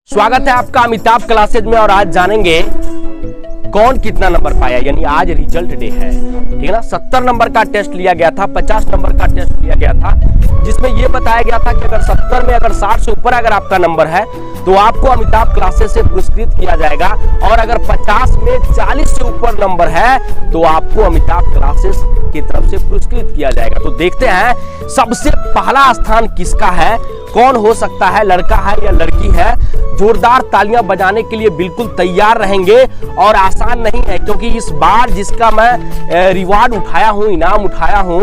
स्वागत है आपका अमिताभ क्लासेज में। और आज जानेंगे कौन कितना नंबर पाया, यानी आज रिजल्ट डे है, ठीक है ना। 70 नंबर का टेस्ट लिया गया था, 50 नंबर का टेस्ट लिया गया था, जिसमें यह बताया गया था कि अगर 70 में अगर 60 से ऊपर अगर आपका नंबर है तो आपको अमिताभ क्लासेज से पुरस्कृत किया जाएगा, और अगर 50 में 40 से ऊपर नंबर है तो आपको अमिताभ क्लासेज की तरफ से पुरस्कृत किया जाएगा। तो देखते हैं सबसे पहला स्थान किसका है, कौन हो सकता है, लड़का है या लड़की है। जोरदार तालियां बजाने के लिए बिल्कुल तैयार रहेंगे, और आसान नहीं है क्योंकि इस बार जिसका मैं रिवार्ड उठाया हूं, इनाम उठाया हूं,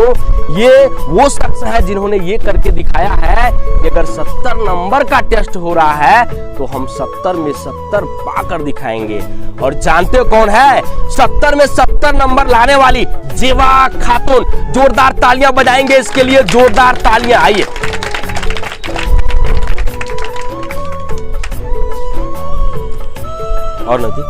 ये वो शख्स है जिन्होंने ये करके दिखाया है कि अगर 70 नंबर का टेस्ट हो रहा है तो हम 70 में 70 पाकर दिखाएंगे। और जानते हो कौन है 70 में 70 नंबर लाने वाली? जेवा खातून। जोरदार तालियां बजाएंगे इसके लिए, जोरदार तालियां। आइए और नदी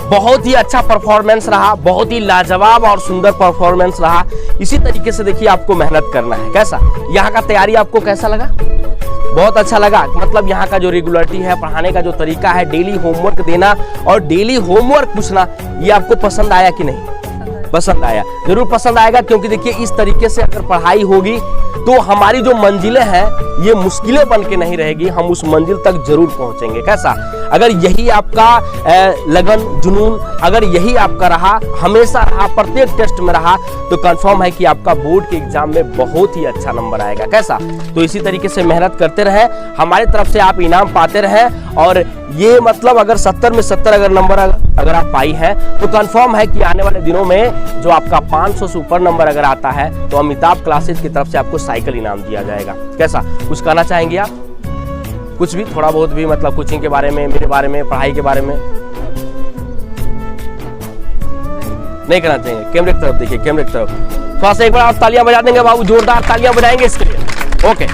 बहुत ही अच्छा परफॉर्मेंस रहा, बहुत ही लाजवाब और सुंदर परफॉर्मेंस रहा। इसी तरीके से देखिए आपको मेहनत करना है। कैसा यहाँ का तैयारी आपको कैसा लगा? बहुत अच्छा लगा। मतलब यहाँ का जो रेगुलरिटी है, पढ़ाने का जो तरीका है, डेली होमवर्क देना और डेली होमवर्क पूछना, ये आपको पसंद आया कि नहीं? पसंद आया, जरूर पसंद आएगा, क्योंकि देखिए इस तरीके से अगर पढ़ाई होगी तो हमारी जो मंजिलें हैं ये मुश्किलें बन के नहीं रहेगी, हम उस मंजिल तक जरूर पहुंचेंगे। कैसा? अगर यही आपका लगन जुनून, अगर यही आपका रहा, हमेशा रहा, प्रत्येक टेस्ट में रहा, तो कंफर्म है कि आपका बोर्ड के एग्जाम में बहुत ही अच्छा नंबर आएगा। कैसा? तो इसी तरीके से मेहनत करते रहे, हमारी तरफ से आप इनाम पाते रहे। और ये मतलब अगर 70 में 70 अगर नंबर अगर आप पाई है तो कंफर्म है कि आने वाले दिनों में जो आपका 500 से ऊपर नंबर अगर आता है तो अमिताभ क्लासेज की तरफ से आपको साइकिल इनाम दिया जाएगा। कैसा? कुछ कहना चाहेंगे आप? कुछ भी, थोड़ा बहुत भी, मतलब कोचिंग के बारे में, मेरे बारे में, पढ़ाई के बारे में? नहीं कहना चाहेंगे? कैमरे की तरफ देखिए, कैमरे की तरफ थोड़ा सा एक बार आप तालियां बजा देंगे बाबू, जोरदार तालियां बजाएंगे इसके लिए। ओके,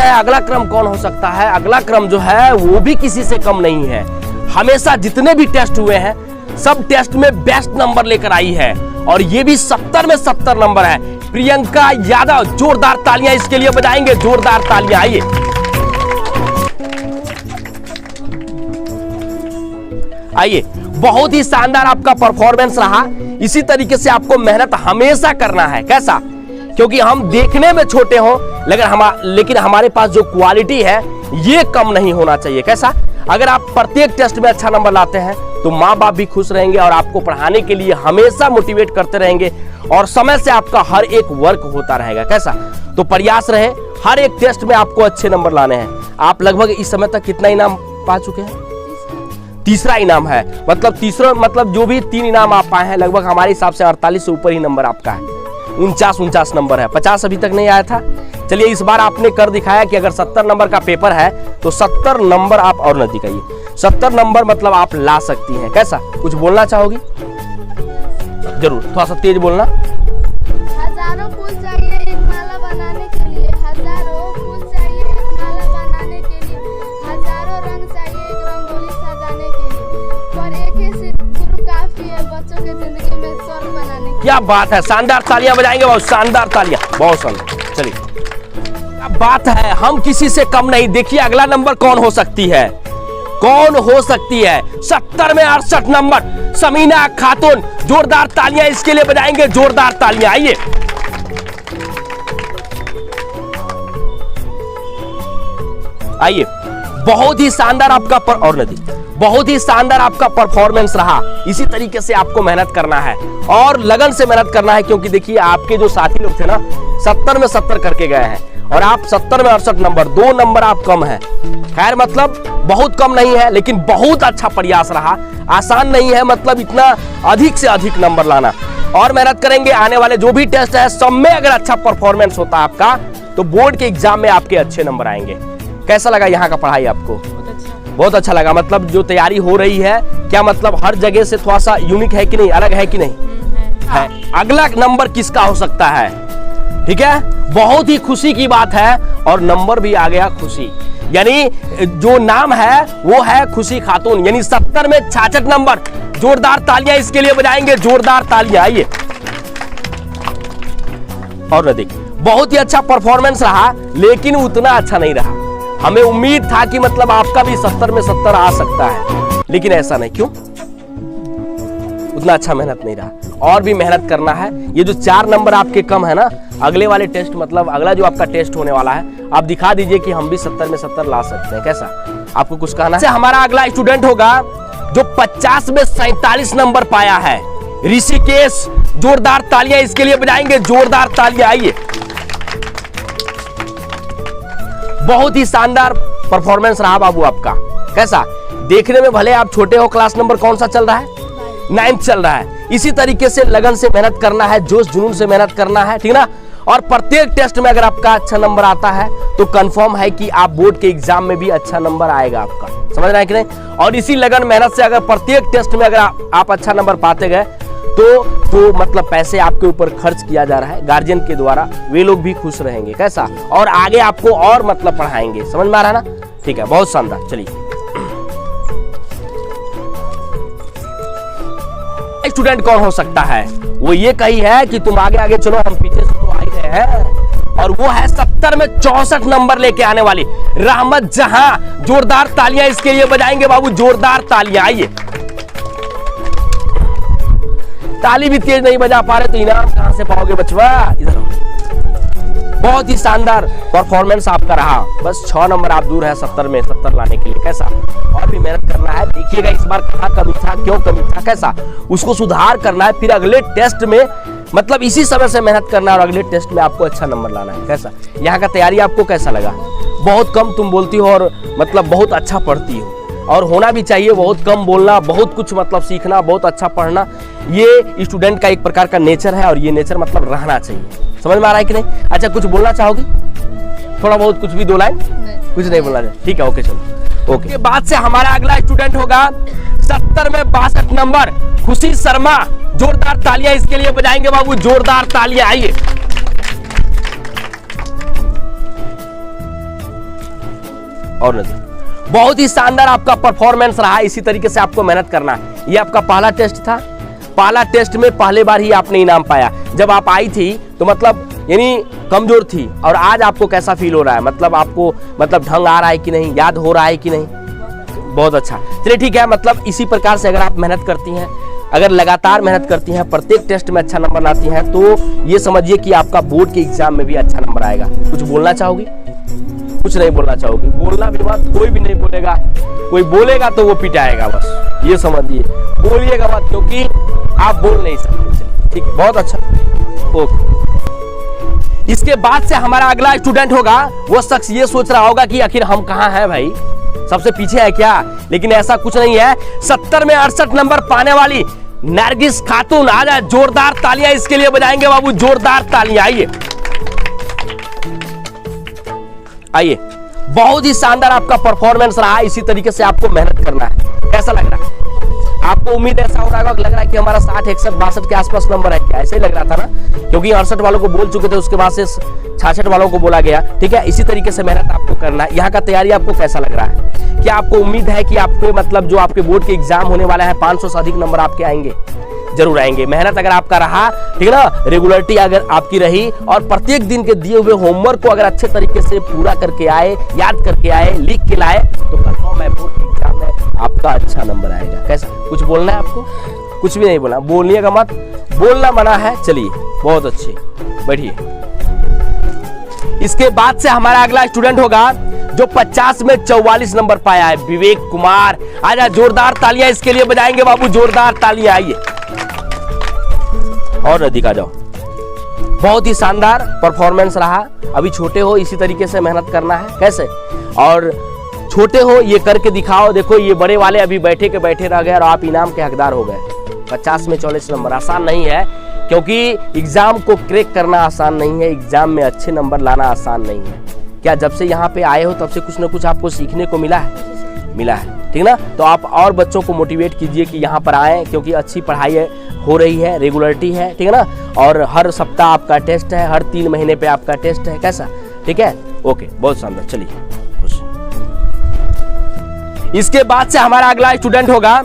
अगला क्रम कौन हो सकता है? अगला क्रम जो है वो भी किसी से कम नहीं है। हमेशा जितने भी टेस्ट हुए हैं सब टेस्ट में बेस्ट नंबर लेकर आई है, और ये भी 70 में 70 नंबर है। प्रियंका यादव, जोरदार तालियां इसके लिए बजाएंगे, जोरदार तालियां। आइए आइए, बहुत ही शानदार आपका परफॉर्मेंस रहा। इसी तरीके से आपको मेहनत हमेशा करना है। कैसा? क्योंकि हम देखने में छोटे हों लेकिन हमारे पास जो क्वालिटी है ये कम नहीं होना चाहिए। कैसा? अगर आप प्रत्येक टेस्ट में अच्छा नंबर लाते हैं तो माँ बाप भी खुश रहेंगे और आपको पढ़ाने के लिए हमेशा मोटिवेट करते रहेंगे, और समय से आपका हर एक वर्क होता रहेगा। कैसा? तो प्रयास रहे, हर एक टेस्ट में आपको अच्छे नंबर लाने हैं। आप लगभग इस समय तक कितना इनाम पा चुके हैं? तीसरा इनाम है। मतलब तीसरा, मतलब जो भी 3 इनाम आप पाए हैं, लगभग हमारे हिसाब से 48 से ऊपर ही नंबर आपका है। 49 नंबर है, 50 अभी तक नहीं आया था। चलिए इस बार आपने कर दिखाया कि अगर 70 नंबर का पेपर है तो 70 नंबर आप, और नजदीक आइए, 70 नंबर मतलब आप ला सकती हैं। कैसा? कुछ बोलना चाहोगी? जरूर, थोड़ा सा तेज बोलना। हजारों फूल चाहिए एक माला बनाने के लिए, हजारों फूल चाहिए एक माला बनाने के लिए, हजारों रंग चाहिए एक रंगोली सजाने के लिए, पर एक ही सिर्फ गुरु काफी है बच्चों के जिंदगी में स्वर्ग बनाने के। क्या बात है, शानदार तालियां बजाएंगे, बहुत शानदार तालियां, बहुत शानदार। चलिए, क्या बात है, हम किसी से कम नहीं। देखिए अगला नंबर कौन हो सकती है, कौन हो सकती है? 70 में 68 नंबर, समीना खातून। जोरदार तालियां इसके लिए बजाएंगे, जोरदार तालियां। आइए आइए, बहुत ही शानदार आपका और नदी, बहुत ही शानदार आपका परफॉर्मेंस रहा। इसी तरीके से आपको मेहनत करना है और लगन से मेहनत करना है, क्योंकि देखिए आपके जो साथी लोग थे ना 70 में 70 करके गए हैं, और आप 70 में 68 नंबर, 2 नंबर आप कम है। खैर, मतलब बहुत कम नहीं है, लेकिन बहुत अच्छा प्रयास रहा। आसान नहीं है, मतलब इतना अधिक से अधिक नंबर लाना। और मेहनत करेंगे, आने वाले जो भी टेस्ट है सब में अगर अच्छा परफॉर्मेंस होता है आपका तो बोर्ड के एग्जाम में आपके अच्छे नंबर आएंगे। कैसा लगा यहाँ का पढ़ाई आपको? बहुत अच्छा लगा। मतलब जो तैयारी हो रही है, क्या मतलब हर जगह से थोड़ा सा यूनिक है कि नहीं, अलग है कि नहीं है? अगला नंबर किसका हो सकता है? ठीक है, बहुत ही खुशी की बात है, और नंबर भी आ गया खुशी, यानी जो नाम है वो है खुशी खातून, यानी 70 में 66 नंबर। जोरदार तालियां इसके लिए बजाएंगे, जोरदार तालियां। आइए और न देखिए, बहुत ही अच्छा परफॉर्मेंस रहा, लेकिन उतना अच्छा नहीं रहा। हमें उम्मीद था कि मतलब आपका भी 70 में 70 आ सकता है, लेकिन ऐसा नहीं। क्यों? उतना अच्छा मेहनत नहीं रहा, और भी मेहनत करना है। ये जो 4 नंबर आपके कम है ना, अगले वाले टेस्ट मतलब अगला जो आपका टेस्ट होने वाला है, आप दिखा दीजिए कि हम भी 70 में 70 ला सकते हैं। कैसा, आपको कुछ कहना है? हमारा अगला स्टूडेंट होगा जो 50 में 47 नंबर पाया है, ऋषिकेश। जोरदार तालियां इसके लिए बजाएंगे, जोरदार तालियां। आइए, बहुत ही शानदार परफॉर्मेंस रहा बाबू आपका। कैसा, देखने में भले आप छोटे हो, क्लास नंबर कौन सा चल रहा है? 9th चल रहा है। इसी तरीके से लगन से मेहनत करना है, जोश जुनून से मेहनत करना है, ठीक ना। और प्रत्येक टेस्ट में अगर आपका अच्छा नंबर आता है तो कंफर्म है कि आप बोर्ड के एग्जाम में भी अच्छा नंबर आएगा आपका। समझ रहे हैं कि नहीं? और इसी लगन मेहनत से अगर प्रत्येक टेस्ट में अगर आप अच्छा नंबर पाते गए तो मतलब पैसे आपके ऊपर खर्च किया जा रहा है गार्जियन के द्वारा, वे लोग भी खुश रहेंगे। कैसा, और आगे आपको और मतलब पढ़ाएंगे। समझ में आ रहा है ना? ठीक है, बहुत शानदार। चलिए, स्टूडेंट कौन हो सकता है? वो ये कही है कि तुम आगे आगे चलो, हम पीछे से तो आ ही रहे हैं। और वो है 70 में 64 नंबर लेके आने वाली रहमत जहां। जोरदार तालियां इसके लिए बजाएंगे बाबू, जोरदार तालियां। आइए, ताली भी तेज नहीं बजा पा रहे तो इनाम कहां से पाओगे बचवा? इधर बहुत ही शानदार परफॉर्मेंस आपका रहा। बस 6 नंबर आप दूर है 70 में 70 लाने के लिए। कैसा, और भी मेहनत करना है। देखिएगा इस बार कहाँ कमी था, क्यों कमी था, कैसा उसको सुधार करना है। फिर अगले टेस्ट में मतलब इसी समय से मेहनत करना है और अगले टेस्ट में आपको अच्छा नंबर लाना है। कैसा, यहाँ का तैयारी आपको कैसा लगा? बहुत कम तुम बोलती हो और मतलब बहुत अच्छा पढ़ती हो, और होना भी चाहिए। बहुत कम बोलना, बहुत कुछ मतलब सीखना, बहुत अच्छा पढ़ना, ये स्टूडेंट का एक प्रकार का नेचर है, और ये नेचर मतलब रहना चाहिए। समझ में आ रहा है कि नहीं? अच्छा, कुछ बोलना चाहोगी? थोड़ा बहुत, कुछ भी 2 लाइन? कुछ नहीं बोलना है? ठीक है, ओके, चलो। ओके, बाद से हमारा अगला स्टूडेंट होगा 70 में 62 नंबर, खुशी शर्मा। जोरदार तालियां इसके लिए बजाएंगे बाबू, जोरदार तालियां। आइए, और नदी बहुत ही शानदार आपका परफॉर्मेंस रहा। इसी तरीके से आपको मेहनत करना है। ये आपका पहला टेस्ट था। पहला टेस्ट में पहले बार ही आपने इनाम पाया। जब आप आई थी तो मतलब यानी कमजोर थी, और आज आपको कैसा फील हो रहा है? मतलब आपको मतलब ढंग आ रहा है कि नहीं, याद हो रहा है कि नहीं? बहुत अच्छा। चलिए, ठीक है। मतलब इसी प्रकार से अगर आप मेहनत करती हैं, अगर लगातार मेहनत करती हैं, प्रत्येक टेस्ट में अच्छा नंबर लाती हैं, तो ये समझिए कि आपका बोर्ड के एग्जाम में भी अच्छा नंबर आएगा। कुछ बोलना चाहोगी? कुछ नहीं बोलना चाहोगी? बोलना भी बात, कोई भी नहीं बोलेगा। कोई बोलेगा तो वो पिटाएगा, बस ये समझिए। बोलिएगा मत, क्योंकि आप बोल नहीं सकते। ठीक है, बहुत अच्छा, ओके। इसके बाद से हमारा अगला स्टूडेंट होगा, वो शख्स ये सोच रहा होगा कि आखिर हम कहाँ हैं भाई, सबसे पीछे है क्या? लेकिन ऐसा कुछ नहीं है। 70 में 68 नंबर पाने वाली नरगिस खातून। आ जाए, जोरदार तालियां इसके लिए बजाएंगे बाबू, जोरदार तालियां। आइए, आइए, बहुत ही शानदार आपका परफॉर्मेंस रहा। इसी तरीके से आपको मेहनत करना है। कैसा लग रहा है आपको? उम्मीद ऐसा हो रहा है, लग रहा है कि हमारा 60, 61, 62 के आसपास नंबर है क्या? ऐसे ही लग रहा था ना, क्योंकि 68 वालों को बोल चुके थे, उसके बाद से 66 वालों को बोला गया। ठीक है, इसी तरीके से मेहनत आपको करना है। यहाँ का तैयारी आपको कैसा लग रहा है? क्या आपको उम्मीद है कि आपके मतलब जो आपके बोर्ड के एग्जाम होने वाला है 500 से अधिक नंबर आपके आएंगे? जरूर आएंगे। मेहनत अगर आपका रहा, ठीक है ना, रेगुलरिटी अगर आपकी रही, और प्रत्येक दिन के दिए हुए होमवर्क को अगर अच्छे तरीके से पूरा करके आए, याद करके आए, लिख के लाए, तो कंफर्म है बोर्ड के एग्जाम में आपका अच्छा नंबर आएगा। कैसा, कुछ बोलना है आपको? कुछ भी नहीं बोलना, बोलिएगा मत, बोलना मना है। चलिए, बहुत अच्छी, बैठिए। इसके बाद से हमारा अगला स्टूडेंट होगा जो 50 में 44 नंबर पाया है, विवेक कुमार। आजा, जोरदार तालियां इसके लिए बजाएंगे बाबू, जोरदार तालियां। आइए, और अधिक आ जाओ। बहुत ही शानदार परफॉर्मेंस रहा। अभी छोटे हो, इसी तरीके से मेहनत करना है। कैसे, और छोटे हो ये करके दिखाओ। देखो, ये बड़े वाले अभी बैठे के बैठे रह गए और आप इनाम के हकदार हो गए। 50 में 44 नंबर आसान नहीं है, क्योंकि एग्जाम को क्रैक करना आसान नहीं है, एग्जाम में अच्छे नंबर लाना आसान नहीं है। क्या जब से यहाँ पे आए हो तब से कुछ ना कुछ आपको सीखने को मिला है? मिला है, ठीक ना। तो आप और बच्चों को मोटिवेट कीजिए कि यहाँ पर आए, क्योंकि अच्छी पढ़ाई हो रही है, रेगुलरिटी है, ठीक है ना। और हर सप्ताह आपका टेस्ट है, हर 3 महीने पे आपका टेस्ट है। कैसा, ठीक है, ओके, बहुत शानदार। चलिए, खुश। इसके बाद से हमारा अगला स्टूडेंट होगा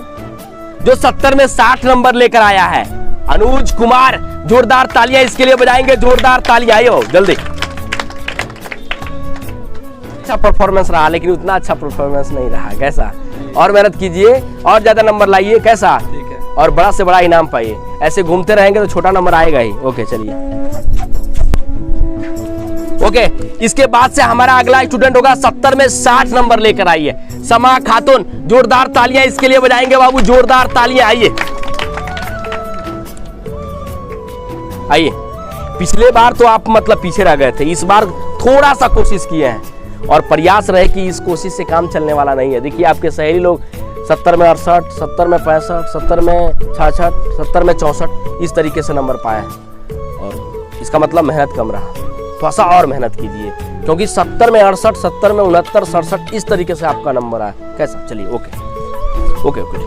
जो 70 में 60 नंबर लेकर आया है, अनुज कुमार। जोरदार तालियां इसके लिए बजाएंगे, जोरदार तालियां। आइए जल्दी। अच्छा परफॉर्मेंस रहा, लेकिन उतना अच्छा परफॉर्मेंस नहीं रहा। कैसा? और मेहनत कीजिए और ज्यादा नंबर लाइए। कैसा? ठीक है। और बड़ा से बड़ा इनाम पाइए। ऐसे घूमते रहेंगे तो छोटा नंबर आएगा ही। ओके चलिए। ओके, इसके बाद से हमारा अगला स्टूडेंट होगा 70 में 60 नंबर लेकर आइए समा खातून। जोरदार तालियां इसके लिए बजाएंगे बाबू, जोरदार तालियां। आइए आइए। पिछले बार तो आप मतलब पीछे रह गए थे, इस बार थोड़ा सा कोशिश किए हैं और प्रयास रहे कि इस कोशिश से काम चलने वाला नहीं है। देखिए आपके सहेली लोग 70 में 68, 70 में 65, 70 में 66, 70 में 64 इस तरीके से नंबर पाए हैं, और इसका मतलब मेहनत कम रहा। थोड़ा सा और मेहनत कीजिए, क्योंकि 70 में 68, 70 में 69, 67 इस तरीके से आपका नंबर आया। कैसा? चलिए ओके ओके ओके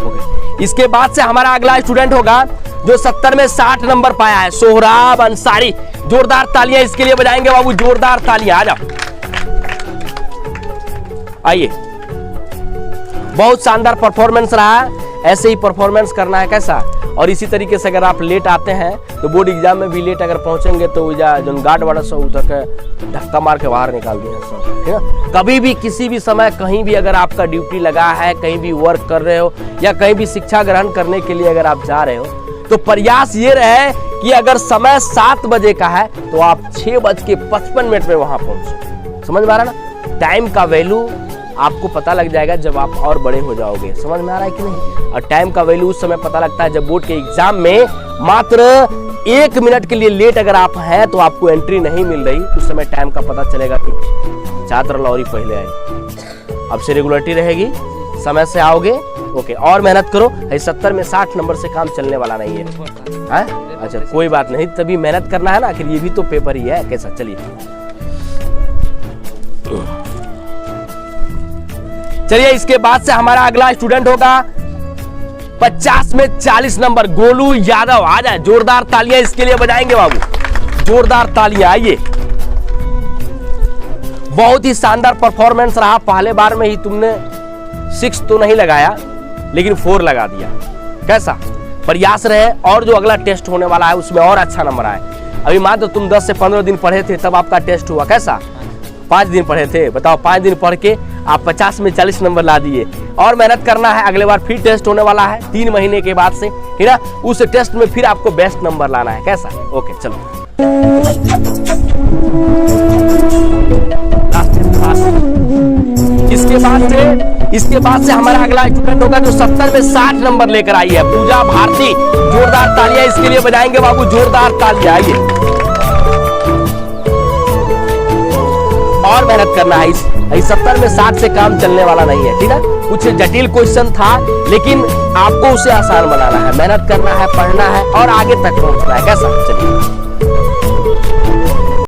ओके। इसके बाद से हमारा अगला स्टूडेंट होगा जो 70 में 60 नंबर पाया है, सोहराब अंसारी। जोरदार तालियां इसके लिए बजाएंगे बाबू, जोरदार तालियां। आ जाओ, आइए। बहुत शानदार परफॉर्मेंस रहा, ऐसे ही परफॉर्मेंस करना है। कैसा? और इसी तरीके से अगर आप लेट आते हैं तो बोर्ड एग्जाम में भी लेट अगर पहुंचेंगे तो जो गार्ड वाला सब तक धक्का मार के बाहर निकाल दिया सब, ठीक है। कभी भी किसी भी समय कहीं भी अगर आपका ड्यूटी लगा है, कहीं भी वर्क कर रहे हो या कहीं भी शिक्षा ग्रहण करने के लिए अगर आप जा रहे हो, तो प्रयास ये रहे कि अगर समय 7 बजे का है तो आप 6:55 में वहां पहुंचे। समझ में आ रहा ना? टाइम का वैल्यू आपको पता लग जाएगा जब आप और बड़े हो जाओगे। समझ में आ रहा है कि नहीं? और टाइम का वैल्यू उस समय पता लगता है जब बोर्ड के एग्जाम में मात्र 1 मिनट के लिए लेट अगर आप हैं तो आपको एंट्री नहीं मिल रही, उस समय टाइम का पता चलेगा कि छात्र लौरी पहले आए। अब से रेगुलरिटी रहेगी, समय से आओगे। ओके, और मेहनत करो। 70 में 60 नंबर से काम चलने वाला नहीं है, है? अच्छा कोई बात नहीं, तभी मेहनत करना है ना, आखिर ये भी तो पेपर ही है। कैसा? चलिए चलिए। इसके बाद से हमारा अगला स्टूडेंट होगा 50 में 40 नंबर, गोलू यादव। आ जाए, जोरदार तालियां इसके लिए बजाएंगे बाबू, जोरदार तालियां। आइए। बहुत ही शानदार परफॉर्मेंस रहा। पहले बार में ही तुमने 6 तो नहीं लगाया, लेकिन 4 लगा दिया। कैसा? प्रयास रहे और जो अगला टेस्ट होने वाला है उसमें और अच्छा नंबर आए। अभी मात्र तुम 10 से 15 दिन पढ़े थे तब आपका टेस्ट हुआ। कैसा? 5 दिन पढ़े थे, बताओ। 5 दिन पढ़ के आप 50 में 40 नंबर ला दिए। और मेहनत करना है, अगले बार फिर टेस्ट होने वाला है 3 महीने के बाद से, है ना? उस टेस्ट में फिर आपको बेस्ट नंबर लाना है। कैसा? ओके चलो। इसके बाद से हमारा अगला स्टूडेंट होगा जो 70 में 60 नंबर लेकर आई है, पूजा भारती। जोरदार तालियां इसके लिए बजाएंगे बाबू, जोरदार तालियां। आइए। और मेहनत करना है। इस 70 में 60 से काम चलने वाला नहीं है, ठीक है? कुछ जटिल क्वेश्चन था, लेकिन आपको उसे आसान बनाना है। मेहनत करना है, पढ़ना है और आगे तक पहुंचना है। कैसा? चलिए